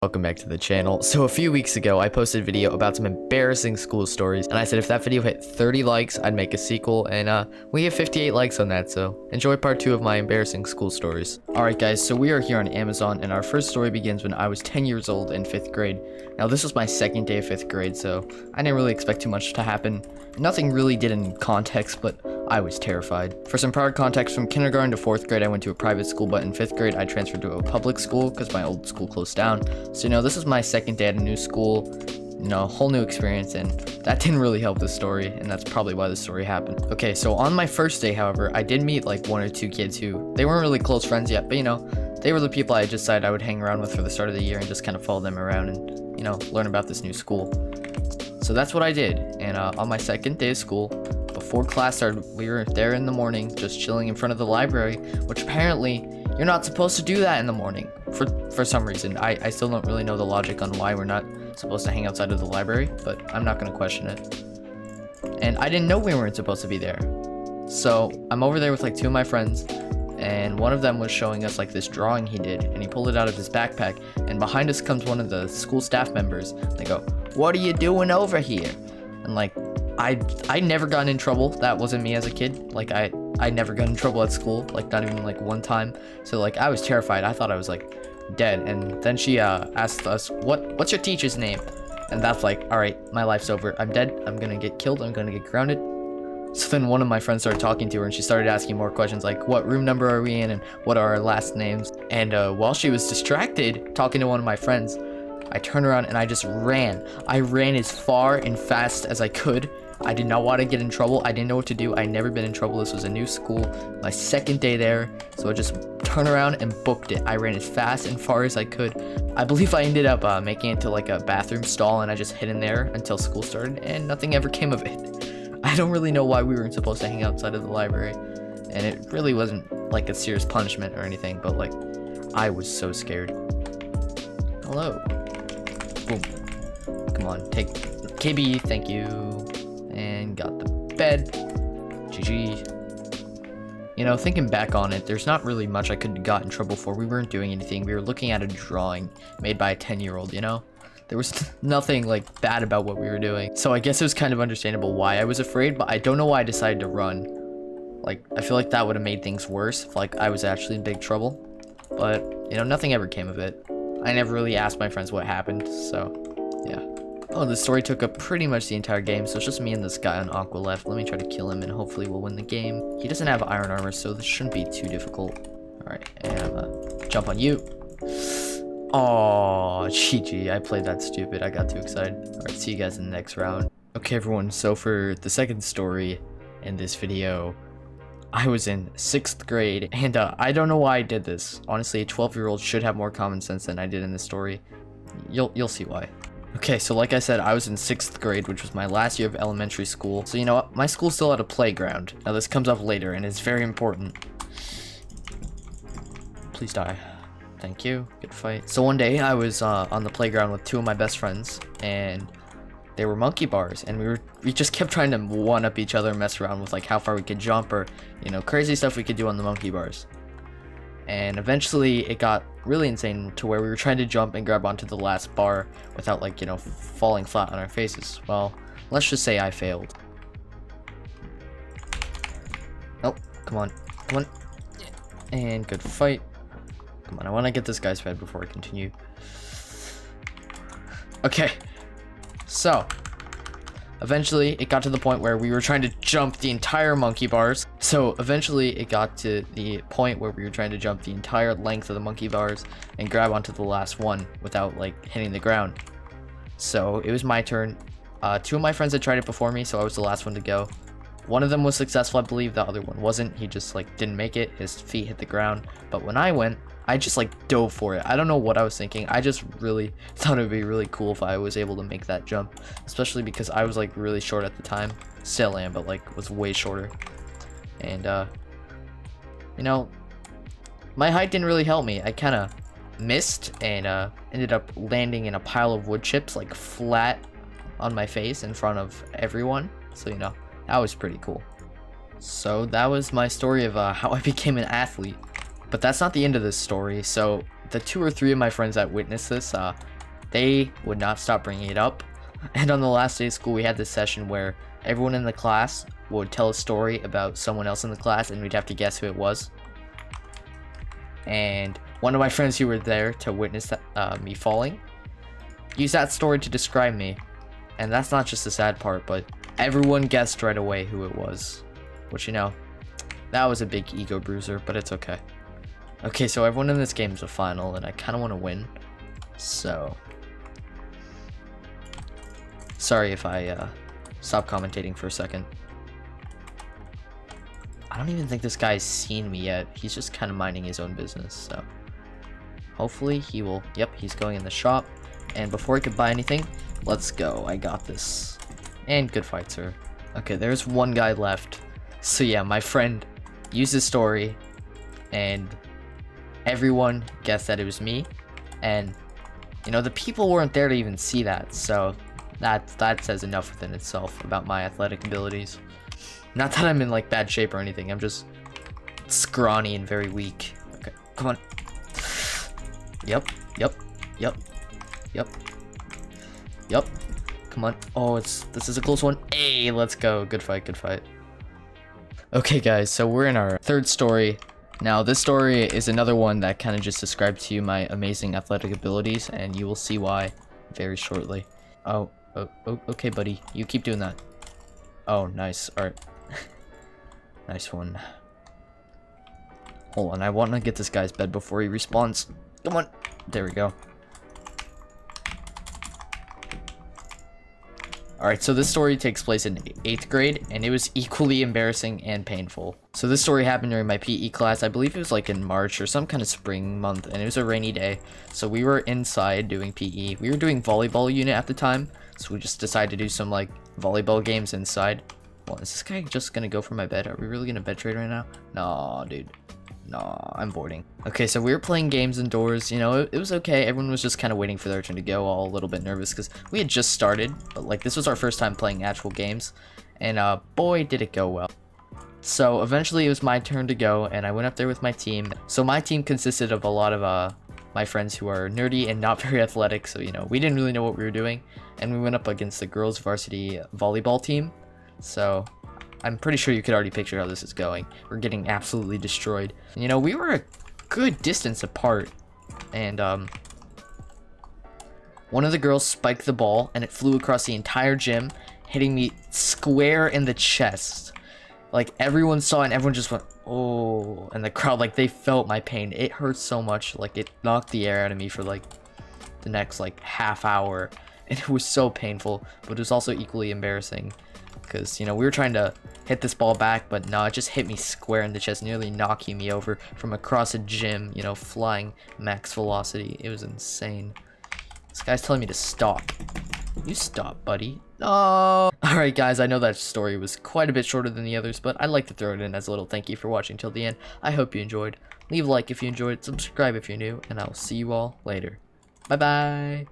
Welcome back to the channel. So a few weeks ago, I posted a video about some embarrassing school stories, and I said if that video hit 30 likes, I'd make a sequel, and we have 58 likes on that, so enjoy part 2 of my embarrassing school stories. Alright guys, so we are here on Amazon, and our first story begins when I was 10 years old in 5th grade. Now this was my second day of 5th grade, so I didn't really expect too much to happen. Nothing really did in context, but I was terrified. For some prior context, from kindergarten to 4th grade, I went to a private school, but in 5th grade, I transferred to a public school because my old school closed down. So, this is my second day at a new school, whole new experience, and that didn't really help the story, and that's probably why the story happened. Okay, so on my first day, however, I did meet like 1 or 2 kids who, they weren't really close friends yet, but they were the people I decided I would hang around with for the start of the year and just kind of follow them around and, learn about this new school. So that's what I did, and on my second day of school, before class started, we were there in the morning, just chilling in front of the library, which apparently you're not supposed to do that in the morning for some reason. I still don't really know the logic on why we're not supposed to hang outside of the library, but I'm not going to question it. And I didn't know we weren't supposed to be there. So I'm over there with like 2 of my friends, and one of them was showing us like this drawing he did, and he pulled it out of his backpack, and behind us comes one of the school staff members. They go, "What are you doing over here?" And like, I never got in trouble. That wasn't me as a kid. Like I never got in trouble at school, like not even like one time. So like I was terrified. I thought I was like dead. And then she asked us, what's your teacher's name? And that's like, all right, my life's over. I'm dead. I'm gonna get killed. I'm gonna get grounded. So then one of my friends started talking to her, and she started asking more questions like, what room number are we in, and what are our last names? And while she was distracted talking to one of my friends, I turned around and I just ran. I ran as far and fast as I could. I did not want to get in trouble. I didn't know what to do. I'd never been in trouble. This was a new school, my second day there. So I just turned around and booked it. I ran as fast and far as I could. I believe I ended up making it to like a bathroom stall, and I just hid in there until school started, and nothing ever came of it. I don't really know why we weren't supposed to hang outside of the library, and it really wasn't like a serious punishment or anything, but like I was so scared. Hello. Boom. Come on, take KB, thank you. And got the bed. GG. Thinking back on it, there's not really much I could have got in trouble for. We weren't doing anything. We were looking at a drawing made by a 10-year-old, There was nothing like bad about what we were doing. So I guess it was kind of understandable why I was afraid, but I don't know why I decided to run. Like, I feel like that would have made things worse if like I was actually in big trouble. But, nothing ever came of it. I never really asked my friends what happened, so yeah. Oh, the story took up pretty much the entire game, so it's just me and this guy on Aqua left. Let me try to kill him, and hopefully we'll win the game. He doesn't have iron armor, so this shouldn't be too difficult. Alright, and I'm gonna jump on you. Oh, GG, I played that stupid. I got too excited. Alright, see you guys in the next round. Okay, everyone, so for the second story in this video, I was in 6th grade, and I don't know why I did this. Honestly, a 12-year-old should have more common sense than I did in this story. You'll see why. Okay, so like I said, I was in 6th grade, which was my last year of elementary school. So you know what? My school still had a playground. Now this comes up later, and it's very important. Please die. Thank you. Good fight. So one day, I was on the playground with 2 of my best friends, and they were monkey bars, and we just kept trying to one-up each other and mess around with like how far we could jump, or crazy stuff we could do on the monkey bars. And eventually it got really insane to where we were trying to jump and grab onto the last bar without like falling flat on our faces. Well, let's just say I failed. Oh, come on, and good fight. Come on, I want to get this guy's fed before I continue. Okay, so eventually it got to the point where we were trying to jump the entire monkey bars. So eventually it got to the point where we were trying to jump the entire length of the monkey bars and grab onto the last one without like hitting the ground. So it was my turn. 2 of my friends had tried it before me, so I was the last one to go. One of them was successful, I believe. The other one wasn't. He just like didn't make it. His feet hit the ground. But when I went, I just like dove for it. I don't know what I was thinking. I just really thought it would be really cool if I was able to make that jump, especially because I was like really short at the time. Still am, but like was way shorter. And my height didn't really help me. I kind of missed and ended up landing in a pile of wood chips like flat on my face in front of everyone. So that was pretty cool. So that was my story of how I became an athlete. But that's not the end of this story. So the 2 or 3 of my friends that witnessed this they would not stop bringing it up. And on the last day of school, we had this session where everyone in the class would tell a story about someone else in the class, and we'd have to guess who it was. And one of my friends who were there to witness me falling used that story to describe me. And that's not just the sad part, but everyone guessed right away who it was. Which, you know, that was a big ego bruiser, but it's okay. Okay, so everyone in this game is a final, and I kind of want to win. So, sorry if I stop commentating for a second. I don't even think this guy's seen me yet. He's just kind of minding his own business, so hopefully he will. Yep, he's going in the shop. And before he could buy anything, let's go. I got this. And good fight, sir. Okay, there's one guy left. So yeah, my friend used his story, and everyone guessed that it was me. And, you know, the people weren't there to even see that, so that says enough within itself about my athletic abilities. Not that I'm in, like, bad shape or anything. I'm just scrawny and very weak. Okay, come on. Yep. Come on. Oh, this is a close one. Hey, let's go. Good fight. Okay, guys, so we're in our third story. Now, this story is another one that kind of just describes to you my amazing athletic abilities, and you will see why very shortly. Oh, okay, buddy. You keep doing that. Oh, nice. All right. Nice one. Hold on, I want to get this guy's bed before he respawns. Come on. There we go. Alright, so this story takes place in 8th grade, and it was equally embarrassing and painful. So this story happened during my PE class. I believe it was like in March or some kind of spring month, and it was a rainy day. So we were inside doing PE. We were doing volleyball unit at the time, so we just decided to do some like volleyball games inside. Well, is this guy just gonna go for my bed? Are we really gonna bed trade right now? Nah, dude. Nah, I'm boarding. Okay, so we were playing games indoors. You know, it was okay. Everyone was just kind of waiting for their turn to go, all a little bit nervous because we had just started. But, like, this was our first time playing actual games. And, boy, did it go well. So, eventually, it was my turn to go, and I went up there with my team. So, my team consisted of a lot of, my friends who are nerdy and not very athletic. So, you know, we didn't really know what we were doing. And we went up against the girls' varsity volleyball team. So, I'm pretty sure you could already picture how this is going. We're getting absolutely destroyed. You know, we were a good distance apart. And, one of the girls spiked the ball, and it flew across the entire gym, hitting me square in the chest. Like, everyone saw it, and everyone just went, oh. And the crowd, like, they felt my pain. It hurt so much. Like, it knocked the air out of me for, like, the next, like, half hour. And it was so painful, but it was also equally embarrassing. Because, you know, we were trying to hit this ball back, but no, it just hit me square in the chest, nearly knocking me over from across a gym, you know, flying max velocity. It was insane. This guy's telling me to stop. You stop, buddy. No! Alright, guys, I know that story was quite a bit shorter than the others, but I'd like to throw it in as a little thank you for watching till the end. I hope you enjoyed. Leave a like if you enjoyed, subscribe if you're new, and I'll see you all later. Bye-bye!